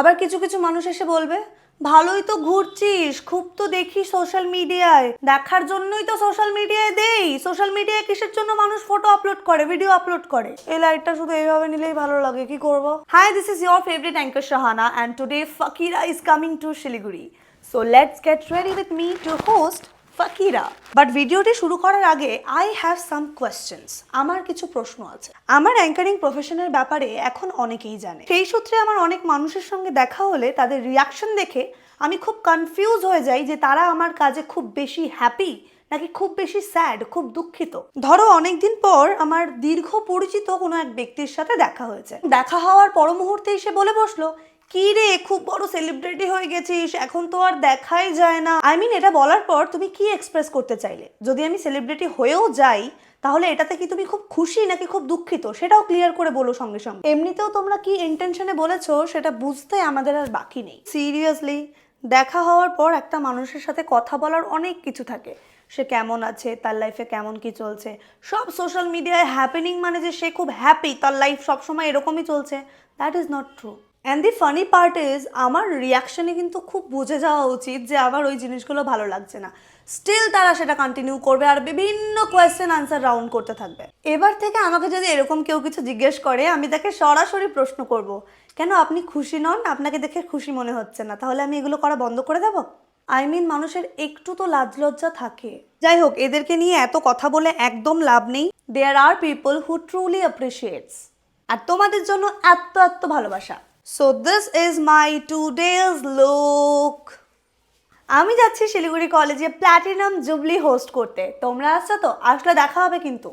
আবার কিছু কিছু মানুষ এসে বলবে ভালোই তো ঘুরছিস, খুব তো দেখি সোশ্যাল মিডিয়ায়, দেখার জন্যই তো সোশ্যাল মিডিয়ায় দেই। সোশ্যাল মিডিয়ায় কিসের জন্য মানুষ ফটো আপলোড করে, ভিডিও আপলোড করে? এই লাইটটা শুধু এইভাবে নিলেই ভালো লাগে, কি করব? Hi, this is your favourite anchor Shahana and today Fakira is coming to Siliguri. So let's get ready with me to host Fakira. But ভিডিওটি শুরু করার আগে আই হ্যাভ সাম কোয়েশ্চেন্স। আমার কিছু প্রশ্ন আছে। আমার অ্যাঙ্কারিং প্রফেশনের ব্যাপারে এখন অনেকেই জানে। সেই সূত্রে আমার অনেক মানুষের সঙ্গে দেখা হলে তাদের রিয়াকশন দেখে আমি খুব কনফিউজ হয়ে যাই যে তারা আমার কাজে খুব বেশি হ্যাপি নাকি খুব বেশি স্যাড, খুব দুঃখিত। ধরো অনেকদিন পর আমার দীর্ঘ পরিচিত কোনো এক ব্যক্তির সাথে দেখা হয়েছে। দেখা হওয়ার পর মুহূর্তে এসে বলে বসলো, কি রে খুব বড় সেলিব্রিটি হয়ে গেছিস, এখন তো আর দেখাই যায় না। আই মিন, এটা বলার পর তুমি কি এক্সপ্রেস করতে চাইলে? যদি আমি সেলিব্রিটি হয়েও যাই তাহলে এটাতে কি তুমি খুব খুশি নাকি খুব দুঃখিত সেটাও ক্লিয়ার করে বলো সঙ্গে সঙ্গে। এমনিতেও তোমরা কি ইন্টেনশনে বলেছো সেটা বুঝতে আমাদের আর বাকি নেই। সিরিয়াসলি, দেখা হওয়ার পর একটা মানুষের সাথে কথা বলার অনেক কিছু থাকে। সে কেমন আছে, তার লাইফে কেমন কি চলছে, সব সোশ্যাল মিডিয়ায় হ্যাপেনিং মানে যে সে খুব হ্যাপি, তার লাইফ সবসময় এরকমই চলছে, that is not true. And the funny part is, আমার রিয়াকশনে কিন্তু খুব বুঝে যাওয়া উচিত যে আমার ওই জিনিসগুলো ভালো লাগছে না। স্টিল তারা সেটা কন্টিনিউ করবে আর বিভিন্ন কোয়েশ্চেন আনসার রাউন্ড করতে থাকবে। এবার থেকে আমাকে যদি এরকম কেউ কিছু জিজ্ঞেস করে আমি তাকে সরাসরি প্রশ্ন করব, কেন আপনি খুশি নন? আপনাকে দেখে খুশি মনে হচ্ছে না, তাহলে আমি এগুলো করা বন্ধ করে দেবো? আই মিন, মানুষের একটু তো লাজ লজ্জা থাকে। যাই হোক, এদেরকে নিয়ে এত কথা বলে একদম লাভ নেই। দেয়ার আর পিপল হু ট্রুলি অ্যাপ্রিসিয়েটস, আর তোমাদের জন্য এত এত ভালোবাসা। So this is my today's look. আমি যাচ্ছি শিলিগুড়ি কলেজে প্ল্যাটিনাম জুবলি হোস্ট করতে। তোমরা আসছো তো? আসলে দেখা হবে কিন্তু।